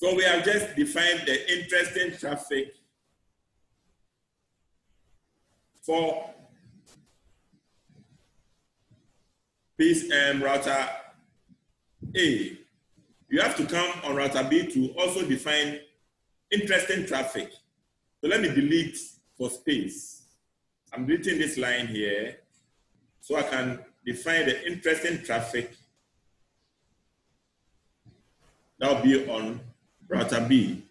So we have just defined the interesting traffic for router A. You have to come on router B to also define interesting traffic. So let me delete for space. I'm deleting this line here so I can define the interesting traffic that will be on router B.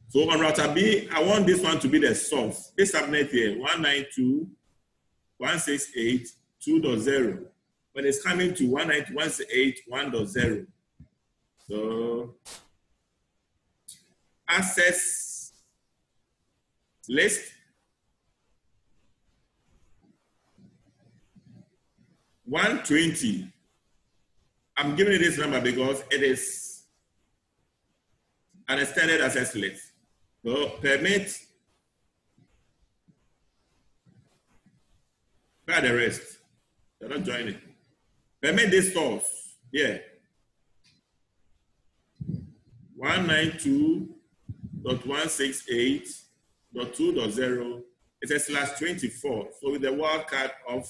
So on router B, I want this one to be the source. This subnet here, 192.168.2.0. When it's coming to 192.168.1.0. So access list 120. I'm giving it this number because it is an extended access list. So permit, try the rest. They're not joining. Permit this source here. 192.168.2.0. It's a /24. So with the wildcard of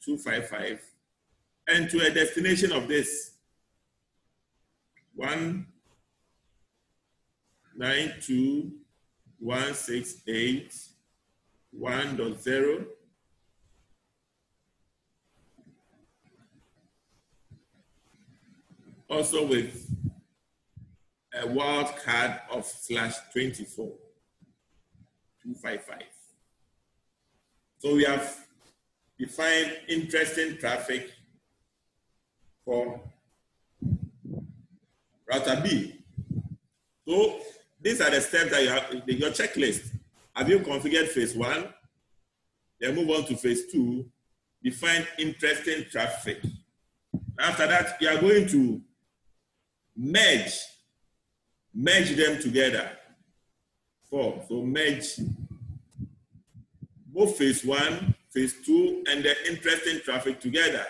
255 and to a destination of this 192.168.1.0. Also with a wildcard of /24, 255. So we have defined interesting traffic for router B. So these are the steps that you have, your checklist. Have you configured phase 1? Then move on to phase 2, define interesting traffic. After that, you are going to merge them together. 4, so merge both phase 1, phase 2, and the interesting traffic together.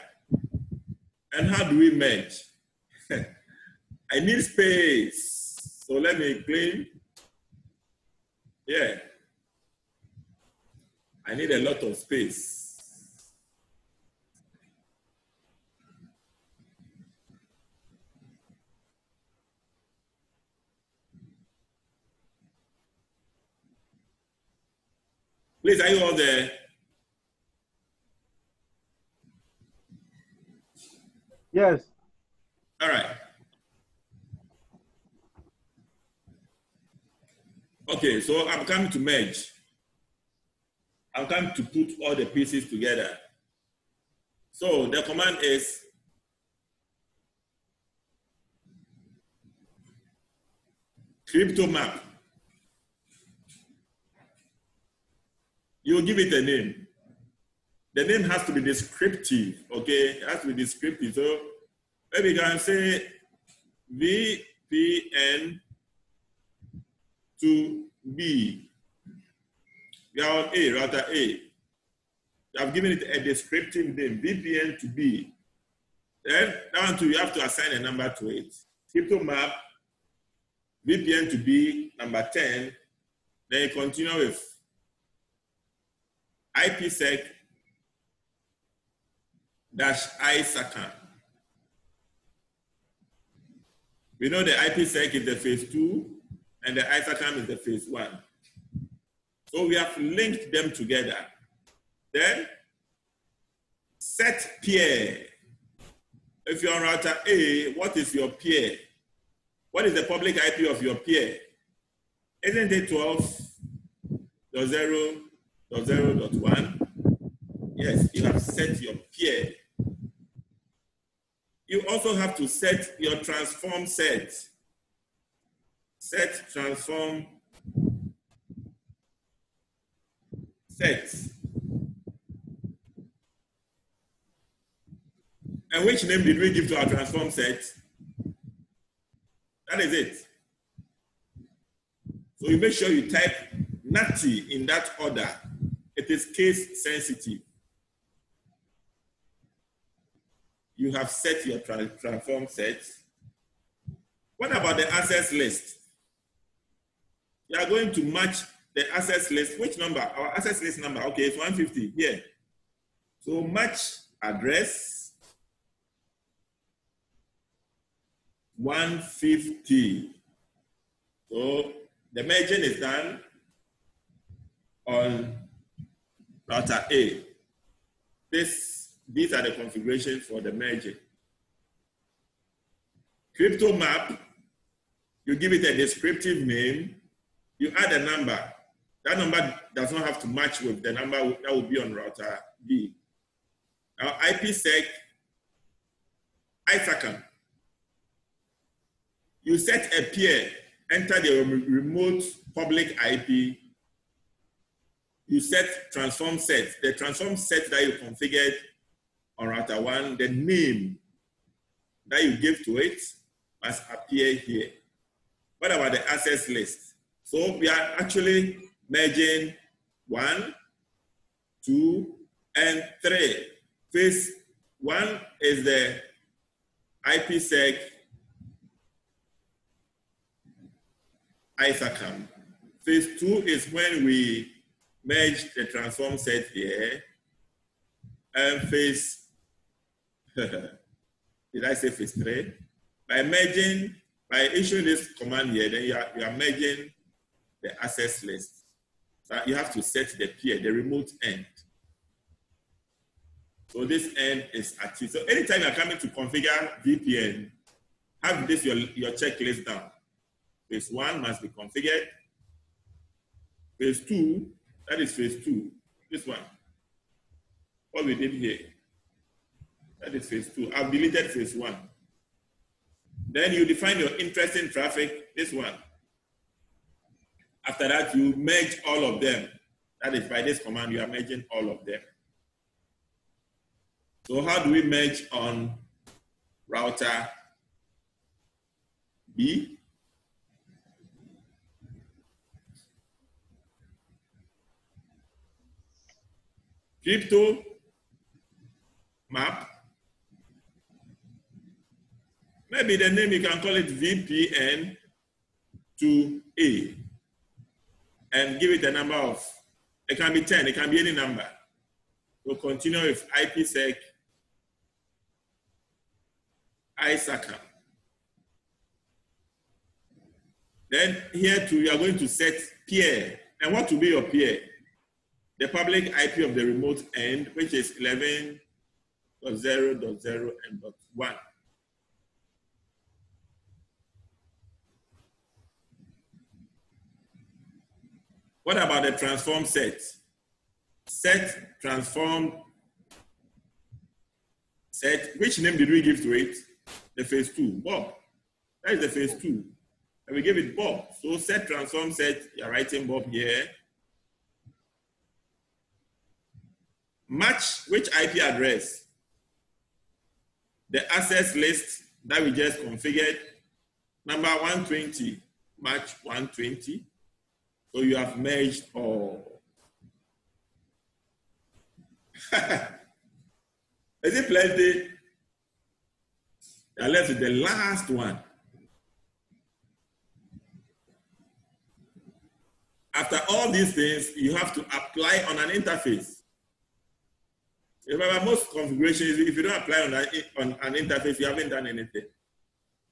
And how do we merge? I need space. So let me claim. Yeah. I need a lot of space. Please, are you all there? Yes. All right. Okay, so I'm coming to merge. I'm coming to put all the pieces together. So the command is crypto map. You give it a name. The name has to be descriptive, okay? It has to be descriptive. So maybe you can say VPN to B. We are on A, router A. I've given it a descriptive name, VPN to B. Then that one too, you have to assign a number to it. Crypto map, VPN to B, number 10. Then you continue with IPSEC -ISACAN. We know the IPSEC is the phase 2 and the ISACAN is the phase 1. So we have linked them together. Then set peer. If you're on router A, what is your peer? What is the public IP of your peer? Isn't it 12.0.0.1? Yes, you have set your peer. You also have to set your transform set. Set transform set. And which name did we give to our transform set? That is it. So you make sure you type NATI in that order. It is case sensitive. You have set your transform set. What about the access list? you are going to match the access list. Which number? Our access list number. Okay, it's 150 here. So match address 150. So the merging is done on router A. These are the configurations for the merging. Crypto map, you give it a descriptive name, you add a number. That number does not have to match with the number that will be on router B. Now IPSec, ISACM, you set a peer, enter the remote public IP, you set transform set. The transform set that you configured on router 1, the name that you give to it must appear here. What about the access list? So we are actually merging 1, 2, and 3. Phase 1 is the IPSec ISACM. Phase 2 is when we merge the transform set here. And phase, did I say phase 3? By issuing this command here, then you are merging the access list. So you have to set the peer, the remote end. So this end is active. So anytime you're coming to configure VPN, have this your checklist down. Phase 1 must be configured. Phase 2, that is phase 2. This one. What we did here. That is phase 2. I've deleted phase 1. Then you define your interesting traffic, this one. After that, you merge all of them. That is by this command, you are merging all of them. So how do we merge on router B? Crypto map. Maybe the name you can call it VPN to A and give it a number of, it can be 10, it can be any number. So continue with IPSec, ISACM. Then here too, you are going to set peer. And what will be your peer? The public IP of the remote end, which is 11.0.0 and .1. What about the transform set? Set, transform, set. Which name did we give to it? The phase 2, Bob. That is the phase 2. And we give it Bob. So set, transform, set, you're writing Bob here. Match which IP address? The access list that we just configured. Number 120, match 120. So you have merged all. Is it plenty? Let's do the last one. After all these things, you have to apply on an interface. Remember, most configurations, if you don't apply on an interface, you haven't done anything.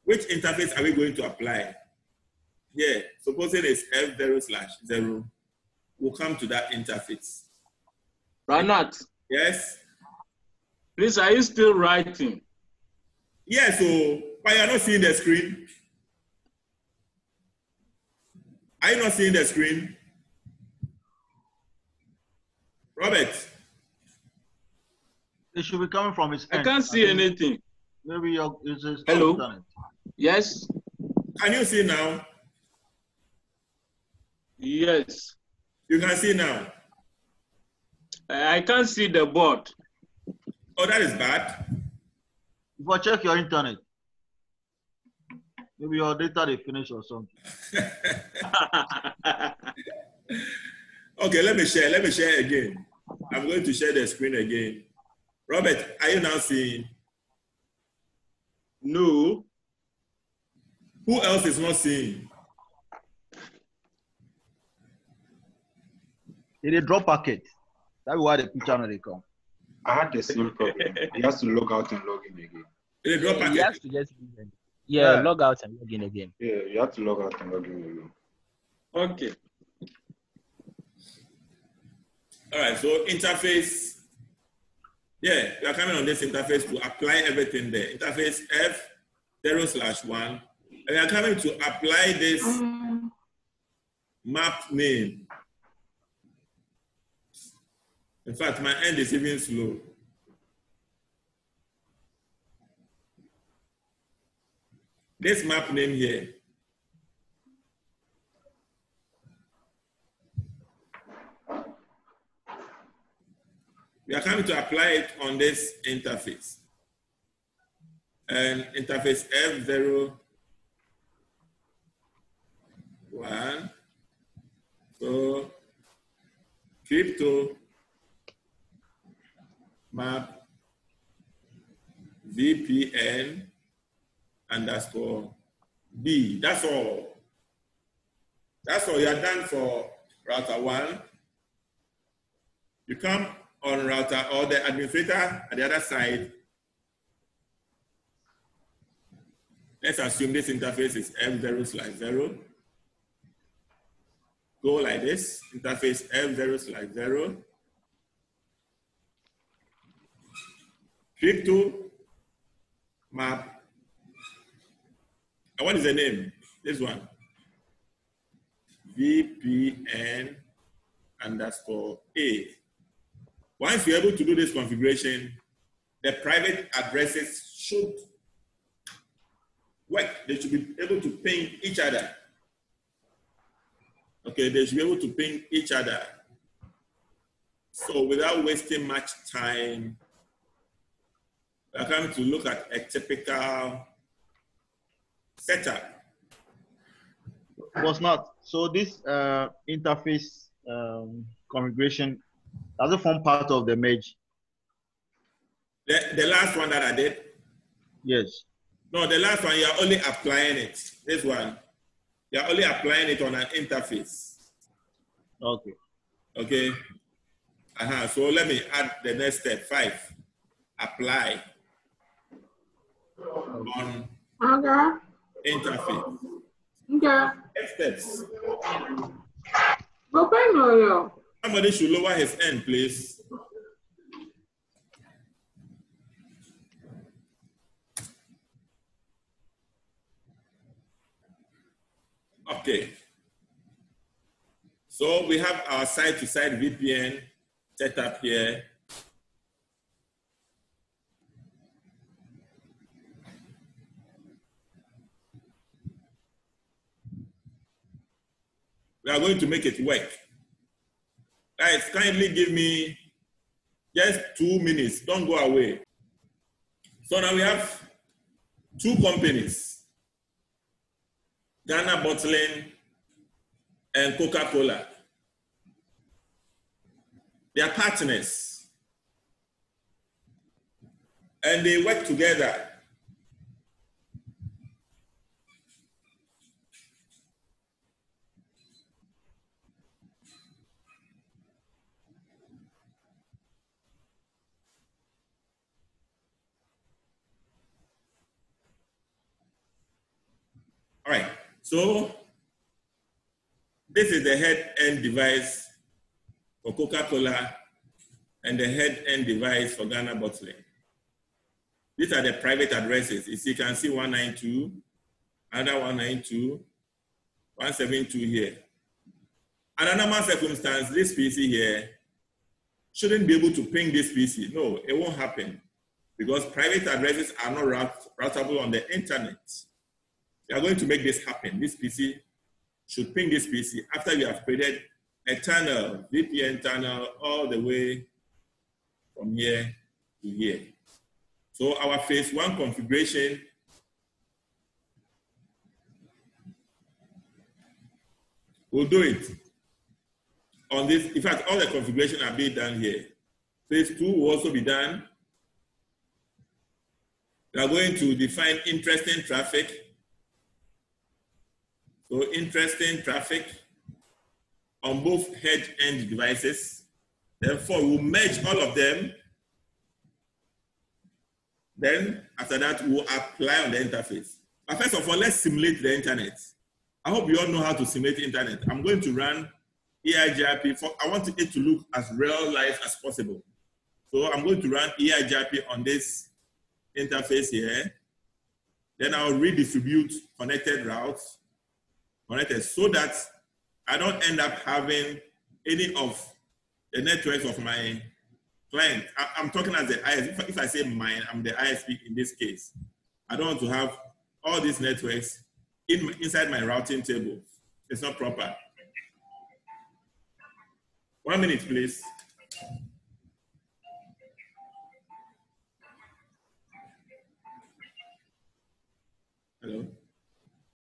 Which interface are we going to apply? Here, supposing it's F0/0, we'll come to that interface. Ranat. Yes? Please, are you still writing? Yes, so, but you're not seeing the screen. Are you not seeing the screen? Robert? It should be coming from his end. I can't see anything. Maybe it's hello? Internet. Yes? Can you see now? Yes. You can see now. I can't see the board. Oh, that is bad. If I check your internet, maybe your data they finish or something. Okay, let me share again. I'm going to share the screen again. Robert, are you now seeing? No. Who else is not seeing? They drop packet. That's why the picture not they come. I had the same problem. He has to log out and log in again. They drop You packet. have to just log out and log in again. Yeah, you have to log out and log in again. Okay. All right, so interface. Yeah, we are coming on this interface to apply everything there. Interface F0/1. And we are coming to apply this map name. In fact, my end is even slow. This map name here. We are coming to apply it on this interface. And interface F0/1. So crypto map VPN _B. That's all. That's all. You are done for router 1. You come on router or the administrator at the other side. Let's assume this interface is F0/0. Go like this, interface F0/0. Crypto map. And what is the name? This one. VPN _A. Once you're able to do this configuration, the private addresses should work. They should be able to ping each other. Okay, they should be able to ping each other. So without wasting much time, we are going to look at a typical setup. Was not. So this interface configuration does it form part of the merge? The last one that I did? Yes. No, the last one, you're only applying it. This one, you're only applying it on an interface. Okay. Okay. So let me add the next step, 5. Apply on interface. Next steps. Somebody should lower his end, please. Okay. So we have our side-to-side VPN set up here. We are going to make it work. Guys, kindly give me just 2 minutes. Don't go away. So now we have 2 companies, Ghana Bottling and Coca-Cola. They are partners. And they work together. All right, so this is the head-end device for Coca-Cola and the head-end device for Ghana Bottling. These are the private addresses. You can see 192, another 192, 172 here. Under normal circumstance, this PC here shouldn't be able to ping this PC. No, it won't happen because private addresses are not routable on the internet. We are going to make this happen. This PC should ping this PC after we have created a tunnel, VPN tunnel, all the way from here to here. So our phase 1 configuration will do it on this. In fact, all the configuration are being done here. Phase 2 will also be done. We are going to define interesting traffic. So interesting traffic on both head-end devices. Therefore, we'll merge all of them. Then, after that, we'll apply on the interface. But first of all, let's simulate the internet. I hope you all know how to simulate the internet. I'm going to run EIGRP. I want it to look as real life as possible. So I'm going to run EIGRP on this interface here. Then I'll redistribute connected routes, so that I don't end up having any of the networks of my client. I'm talking as the ISP. If I say mine, I'm the ISP in this case. I don't want to have all these networks inside my routing table. It's not proper. 1 minute, please. Hello?